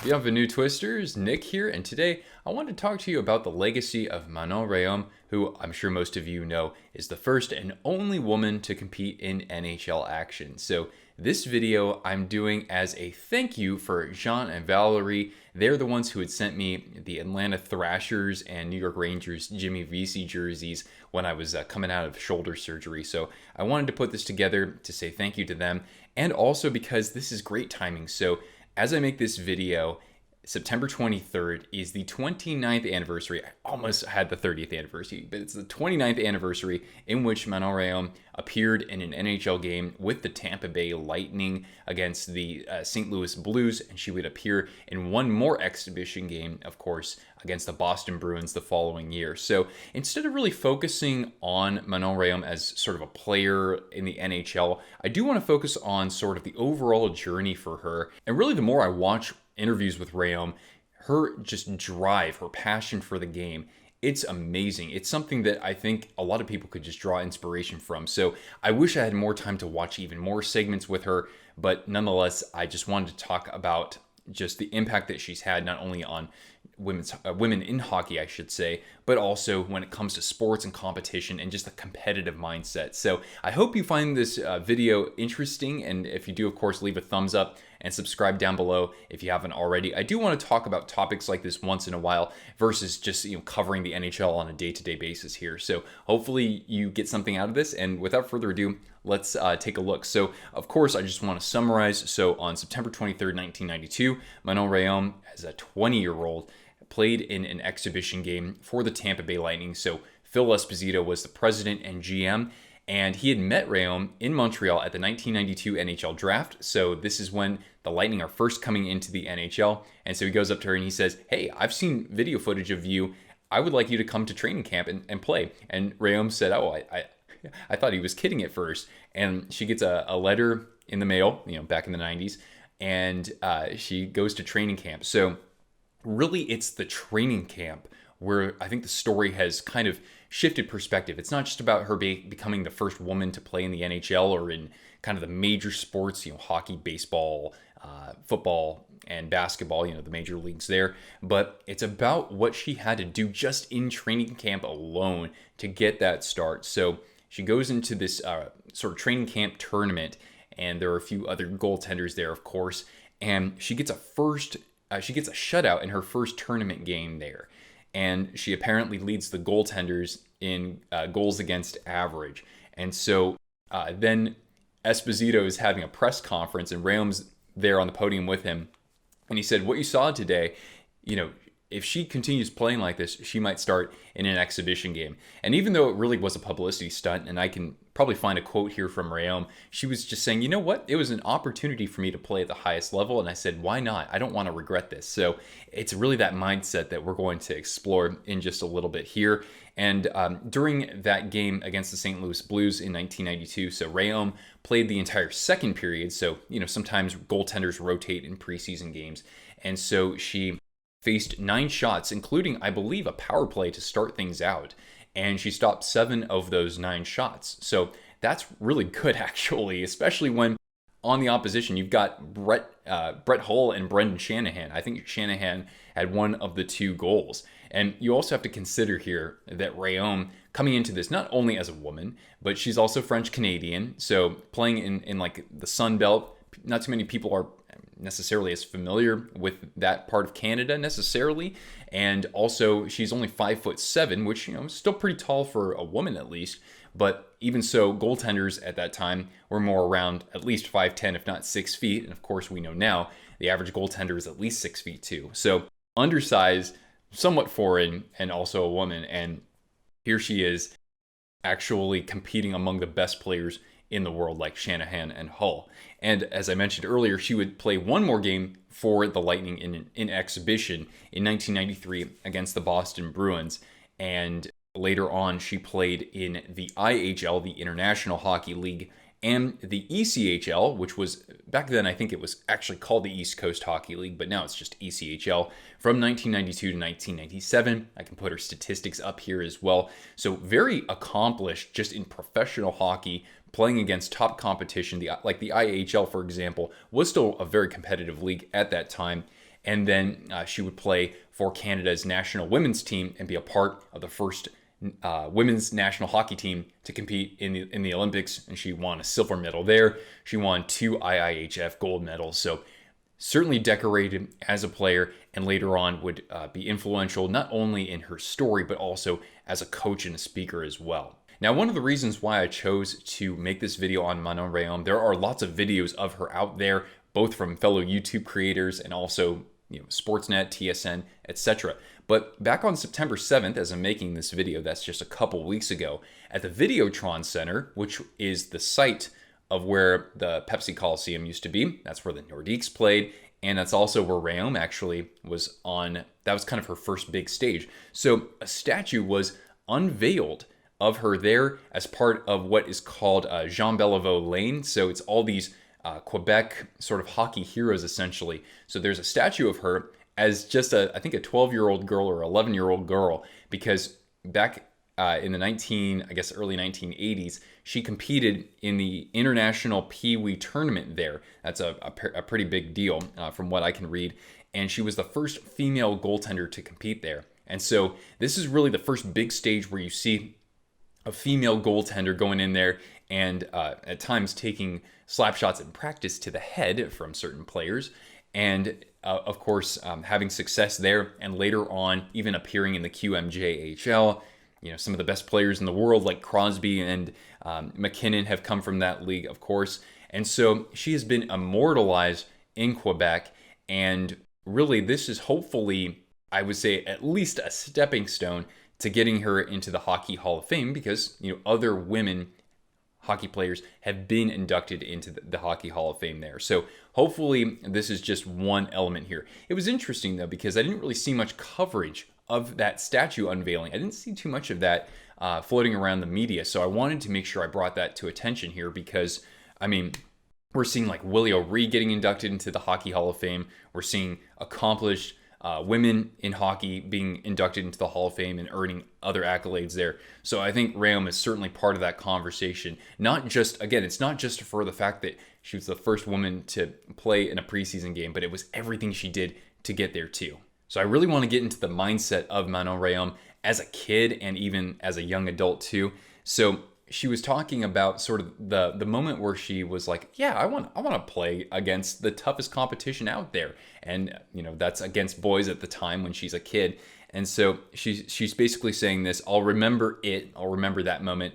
Bienvenue Twisters, Nick here, and today I want to talk to you about the legacy of Manon Rheaume, who I'm sure most of you know is the first and only woman to compete in NHL action. So this video I'm doing as a thank you for Jean and Valerie. They're the ones who had sent me the Atlanta Thrashers and New York Rangers Jimmy Vesey jerseys when I was coming out of shoulder surgery. So I wanted to put this together to say thank you to them, and also because this is great timing. So as I make this video, September 23rd is the 29th anniversary. I almost had the 30th anniversary, but it's the 29th anniversary in which Manon Rheaume appeared in an NHL game with the Tampa Bay Lightning against the St. Louis Blues, and she would appear in one more exhibition game, of course, against the Boston Bruins the following year. So instead of really focusing on Manon Rheaume as sort of a player in the NHL, I do want to focus on sort of the overall journey for her. And really, the more I watch interviews with Rheaume, her just drive, her passion for the game, it's amazing. It's something that I think a lot of people could just draw inspiration from. So I wish I had more time to watch even more segments with her, but nonetheless, I just wanted to talk about just the impact that she's had, not only on women in hockey, I should say, but also when it comes to sports and competition and just the competitive mindset. So I hope you find this video interesting, and if you do, of course, leave a thumbs up and subscribe down below if you haven't already. I do want to talk about topics like this once in a while versus just covering the NHL on a day-to-day basis here. So hopefully you get something out of this, and without further ado, let's take a look. So, of course, I just want to summarize. So, on September 23rd, 1992, Manon Rheaume, as a 20-year-old, played in an exhibition game for the Tampa Bay Lightning. So, Phil Esposito was the president and GM, and he had met Rheaume in Montreal at the 1992 NHL draft. So, this is when the Lightning are first coming into the NHL. And so, he goes up to her and he says, "Hey, I've seen video footage of you. I would like you to come to training camp and play." And Rheaume said, "Oh, I thought he was kidding at first." And she gets a letter in the mail, back in the 90s, and she goes to training camp. So really, it's the training camp where I think the story has kind of shifted perspective. It's not just about her becoming the first woman to play in the NHL or in kind of the major sports, hockey, baseball, football, and basketball, the major leagues there, but it's about what she had to do just in training camp alone to get that start. So she goes into this sort of training camp tournament, and there are a few other goaltenders there, of course, and she gets a shutout in her first tournament game there, and she apparently leads the goaltenders in goals against average. And so then Esposito is having a press conference, and Rheaume's there on the podium with him, and he said, "What you saw today, if she continues playing like this, she might start in an exhibition game." And even though it really was a publicity stunt, and I can probably find a quote here from Rheaume, she was just saying, "You know what? It was an opportunity for me to play at the highest level." And I said, "Why not? I don't want to regret this." So it's really that mindset that we're going to explore in just a little bit here. And during that game against the St. Louis Blues in 1992, so Rheaume played the entire second period. So, sometimes goaltenders rotate in preseason games. And so she faced 9 shots, including, I believe, a power play to start things out. And she stopped 7 of those 9 shots. So that's really good, actually, especially when on the opposition, you've got Brett Hull and Brendan Shanahan. I think Shanahan had one of the 2 goals. And you also have to consider here that Rheaume, coming into this not only as a woman, but she's also French-Canadian. So playing in like the Sun Belt, not too many people are necessarily as familiar with that part of Canada necessarily. And also, she's only 5'7", which is still pretty tall for a woman at least. But even so, goaltenders at that time were more around at least 5'10", if not 6 feet. And of course, we know now the average goaltender is at least 6 feet too. So undersized, somewhat foreign, and also a woman. And here she is actually competing among the best players in the world, like Shanahan and Hull. And as I mentioned earlier, she would play one more game for the Lightning in exhibition in 1993 against the Boston Bruins. And later on, she played in the IHL, the International Hockey League, and the ECHL, which was, back then I think it was actually called the East Coast Hockey League, but now it's just ECHL, from 1992 to 1997. I can put her statistics up here as well. So very accomplished just in professional hockey, playing against top competition. Like the IHL, for example, was still a very competitive league at that time. And then she would play for Canada's national women's team and be a part of the first women's national hockey team to compete in the Olympics. And she won a silver medal there. She won 2 IIHF gold medals. So certainly decorated as a player, and later on would be influential not only in her story, but also as a coach and a speaker as well. Now, one of the reasons why I chose to make this video on Manon Rheaume, there are lots of videos of her out there, both from fellow YouTube creators and also Sportsnet, TSN, etc. But back on September 7th, as I'm making this video, that's just a couple weeks ago, at the Videotron Center, which is the site of where the Pepsi Coliseum used to be. That's where the Nordiques played, and that's also where Rheaume actually was on. That was kind of her first big stage. So a statue was unveiled of her there as part of what is called Jean Beliveau Lane. So it's all these Quebec sort of hockey heroes, essentially. So there's a statue of her as just I think a 12-year-old girl or 11-year-old girl, because back in the early 1980s, she competed in the International Pee Wee tournament there. That's a pretty big deal from what I can read. And she was the first female goaltender to compete there. And so this is really the first big stage where you see a female goaltender going in there and at times taking slap shots in practice to the head from certain players. And of course, having success there, and later on even appearing in the QMJHL. Some of the best players in the world like Crosby and McKinnon have come from that league, of course. And so she has been immortalized in Quebec. And really, this is hopefully, I would say, at least a stepping stone to getting her into the Hockey Hall of Fame, because other women hockey players have been inducted into the Hockey Hall of Fame there. So hopefully this is just one element here. It was interesting though, because I didn't really see much coverage of that statue unveiling. I didn't see too much of that floating around the media. So I wanted to make sure I brought that to attention here, because we're seeing like Willie O'Ree getting inducted into the Hockey Hall of Fame. We're seeing accomplished women in hockey being inducted into the Hall of Fame and earning other accolades there. So I think Rheaume is certainly part of that conversation. It's not just for the fact that she was the first woman to play in a preseason game, but it was everything she did to get there too. So I really want to get into the mindset of Manon Rheaume as a kid and even as a young adult too. So she was talking about sort of the moment where she was like, yeah, I want to play against the toughest competition out there. And, that's against boys at the time when she's a kid. And so she's basically saying this: I'll remember that moment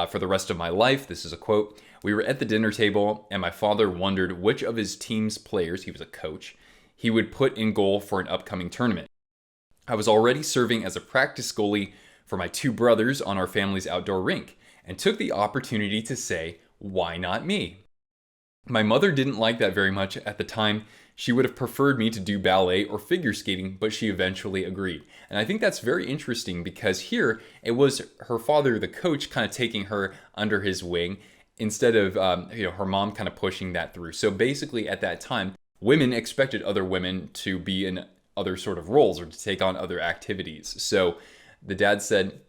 for the rest of my life. This is a quote. We were at the dinner table and my father wondered which of his team's players, he was a coach, he would put in goal for an upcoming tournament. I was already serving as a practice goalie for my 2 brothers on our family's outdoor rink, and took the opportunity to say, why not me? My mother didn't like that very much at the time. She would have preferred me to do ballet or figure skating, but she eventually agreed. And I think that's very interesting, because here it was her father, the coach, kind of taking her under his wing instead of her mom kind of pushing that through. So basically at that time, women expected other women to be in other sort of roles or to take on other activities. So the dad said,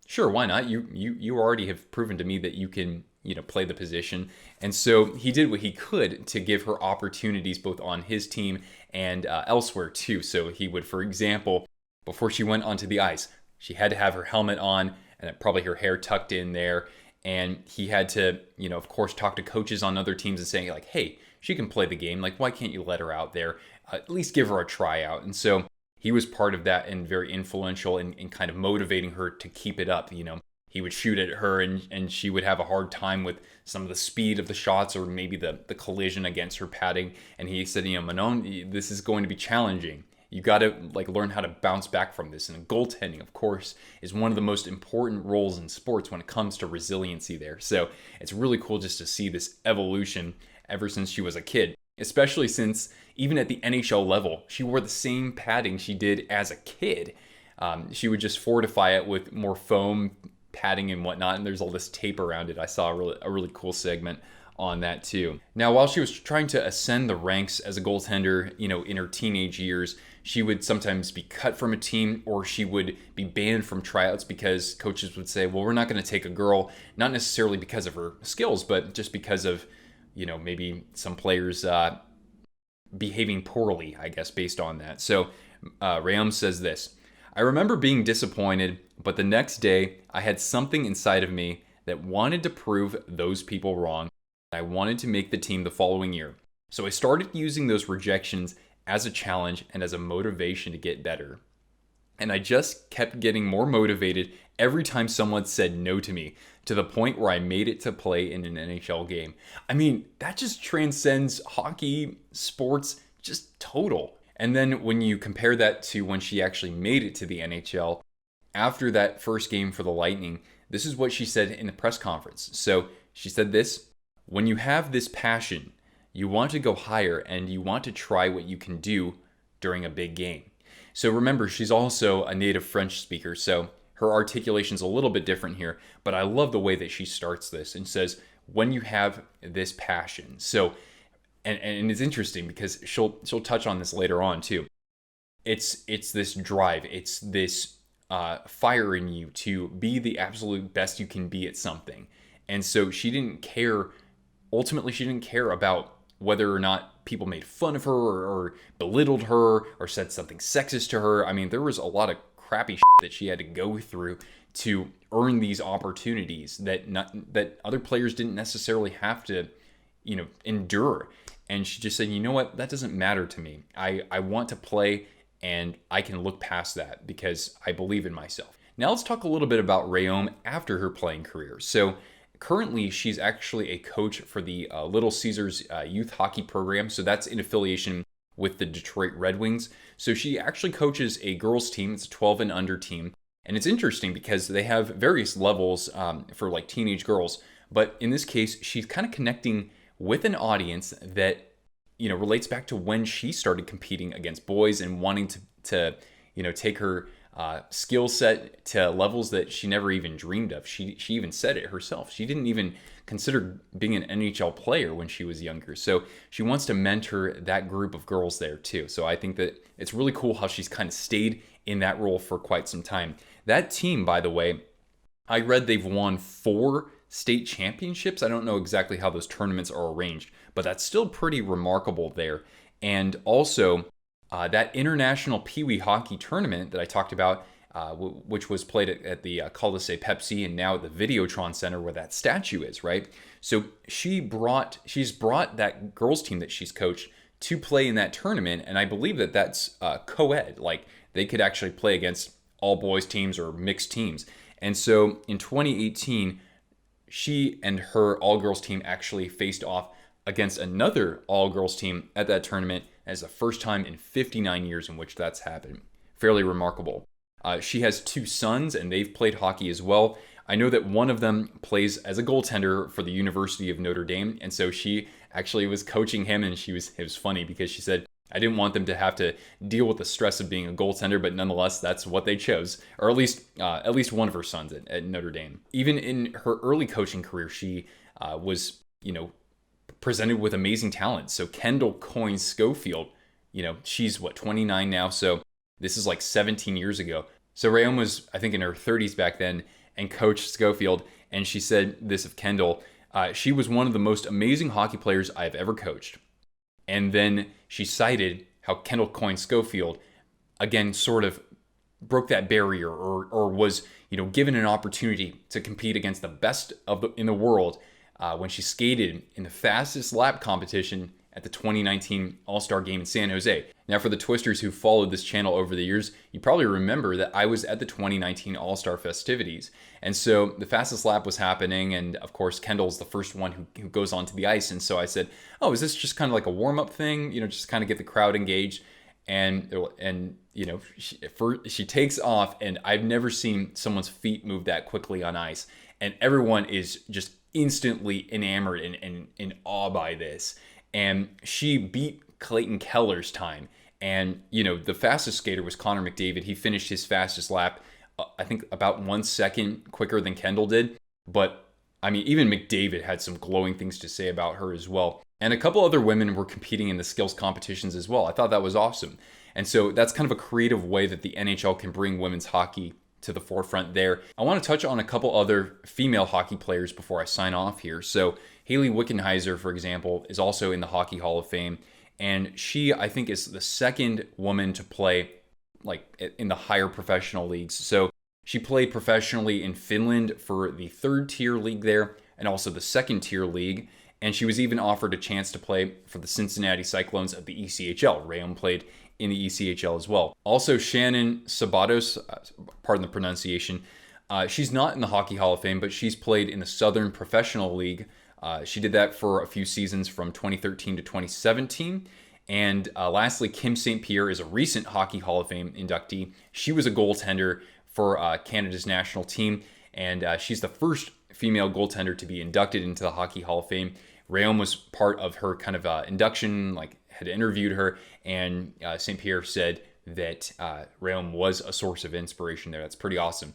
sure, why not? You already have proven to me that you can, play the position. And so he did what he could to give her opportunities both on his team and elsewhere too. So he would, for example, before she went onto the ice, she had to have her helmet on and probably her hair tucked in there. And he had to, of course, talk to coaches on other teams and saying like, hey, she can play the game. Like, why can't you let her out there? At least give her a tryout. And so he was part of that and very influential in kind of motivating her to keep it up. He would shoot at her and she would have a hard time with some of the speed of the shots or maybe the collision against her padding. And he said, Manon, this is going to be challenging. You got to learn how to bounce back from this. And goaltending, of course, is one of the most important roles in sports when it comes to resiliency there. So it's really cool just to see this evolution ever since she was a kid, especially since even at the NHL level, she wore the same padding she did as a kid. She would just fortify it with more foam padding and whatnot, and there's all this tape around it. I saw a really cool segment on that too. Now, while she was trying to ascend the ranks as a goaltender, in her teenage years, she would sometimes be cut from a team or she would be banned from tryouts because coaches would say, well, we're not going to take a girl, not necessarily because of her skills, but just because of, maybe some players behaving poorly, I guess, based on that. So Rheaume says this: I remember being disappointed, but the next day I had something inside of me that wanted to prove those people wrong. I wanted to make the team the following year. So I started using those rejections as a challenge and as a motivation to get better. And I just kept getting more motivated every time someone said no to me, to the point where I made it to play in an NHL game. I mean, that just transcends hockey, sports, just total. And then when you compare that to when she actually made it to the NHL, after that first game for the Lightning, this is what she said in the press conference. So she said this: when you have this passion, you want to go higher and you want to try what you can do during a big game. So remember, she's also a native French speaker, so her articulation's a little bit different here, but I love the way that she starts this and says, when you have this passion. So, and it's interesting because she'll touch on this later on too. It's this drive, it's this fire in you to be the absolute best you can be at something. And so she didn't care about whether or not people made fun of her or belittled her or said something sexist to her. I mean, there was a lot of crappy shit that she had to go through to earn these opportunities that other players didn't necessarily have to, endure. And she just said, you know what, that doesn't matter to me. I want to play, and I can look past that because I believe in myself. Now let's talk a little bit about Rheaume after her playing career. So currently, she's actually a coach for the Little Caesars youth hockey program. So that's in affiliation with the Detroit Red Wings. So she actually coaches a girls team. It's a 12 and under team. And it's interesting because they have various levels for like teenage girls. But in this case, she's kind of connecting with an audience that, relates back to when she started competing against boys and wanting to take her skill set to levels that she never even dreamed of. She even said it herself. She didn't even consider being an NHL player when she was younger. So she wants to mentor that group of girls there too. So I think that it's really cool how she's kind of stayed in that role for quite some time. That team, by the way, I read they've won 4 state championships. I don't know exactly how those tournaments are arranged, but that's still pretty remarkable there. And also, that international Pee Wee hockey tournament that I talked about, which was played at the Cul-de-Sac Pepsi and now at the Videotron Center where that statue is, right? So she's brought that girls team that she's coached to play in that tournament, and I believe that that's co-ed. Like they could actually play against all boys teams or mixed teams. And so in 2018, she and her all-girls team actually faced off against another all-girls team at that tournament as the first time in 59 years in which that's happened. Fairly remarkable. She has 2 sons, and they've played hockey as well. I know that one of them plays as a goaltender for the University of Notre Dame, and so she actually was coaching him, and it was funny because she said, I didn't want them to have to deal with the stress of being a goaltender, but nonetheless, that's what they chose, or at least one of her sons at Notre Dame. Even in her early coaching career, she was, presented with amazing talent. So Kendall Coyne Schofield, she's 29 now, so this is like 17 years ago. So Rheaume was, I think, in her 30s back then and coached Schofield, and she said this of Kendall, she was one of the most amazing hockey players I've ever coached. And then she cited how Kendall Coyne Schofield, again, sort of broke that barrier or was, given an opportunity to compete against the best in the world when she skated in the fastest lap competition at the 2019 All-Star Game in San Jose. Now, for the Twisters who followed this channel over the years, you probably remember that I was at the 2019 All-Star festivities. And so the fastest lap was happening, and of course, Kendall's the first one who goes onto the ice. And so I said, oh, is this just kind of like a warm-up thing? Just kind of get the crowd engaged. And she takes off, and I've never seen someone's feet move that quickly on ice. And everyone is just instantly enamored and in awe by this. And she beat Clayton Keller's time. And, the fastest skater was Connor McDavid. He finished his fastest lap, I think, about 1 second quicker than Kendall did. But, even McDavid had some glowing things to say about her as well. And a couple other women were competing in the skills competitions as well. I thought that was awesome. And so that's kind of a creative way that the NHL can bring women's hockey to the forefront there. I want to touch on a couple other female hockey players before I sign off here. So Hayley Wickenheiser, for example, is also in the Hockey Hall of Fame. And she, I think, is the second woman to play like in the higher professional leagues. So she played professionally in Finland for the third tier league there and also the second tier league. And she was even offered a chance to play for the Cincinnati Cyclones of the ECHL. Rheaume played in the ECHL as well. Also, Shannon Sabatos, pardon the pronunciation, she's not in the Hockey Hall of Fame, but she's played in the Southern Professional League. She did that for a few seasons from 2013 to 2017. And lastly, Kim St. Pierre is a recent Hockey Hall of Fame inductee. She was a goaltender for Canada's national team, and she's the first female goaltender to be inducted into the Hockey Hall of Fame. Rheaume was part of her kind of induction, like had interviewed her, and St. Pierre said that Rheaume was a source of inspiration there. That's pretty awesome.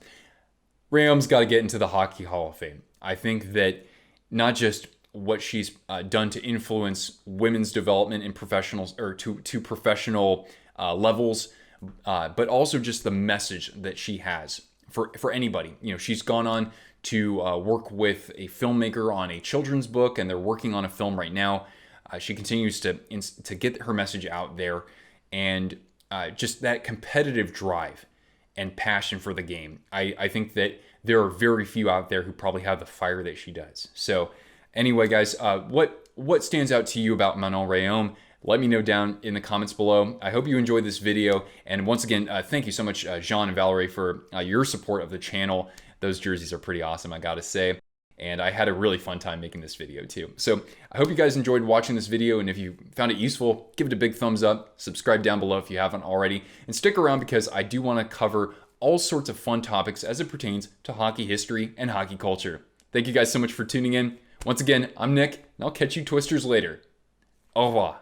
Rheaume's got to get into the Hockey Hall of Fame. I think that not just what she's done to influence women's development in professionals or to professional levels, but also just the message that she has for anybody. You know, she's gone on to work with a filmmaker on a children's book, and they're working on a film right now. She continues to get her message out there, and just that competitive drive and passion for the game. I think that there are very few out there who probably have the fire that she does. So anyway, guys, what stands out to you about Manon Rheaume? Let me know down in the comments below. I hope you enjoyed this video. And once again, thank you so much, Jean and Valerie, for your support of the channel. Those jerseys are pretty awesome, I gotta say. And I had a really fun time making this video too. So I hope you guys enjoyed watching this video. And if you found it useful, give it a big thumbs up. Subscribe down below if you haven't already. And stick around because I do want to cover all sorts of fun topics as it pertains to hockey history and hockey culture. Thank you guys so much for tuning in. Once again, I'm Nick, and I'll catch you Twisters later. Au revoir.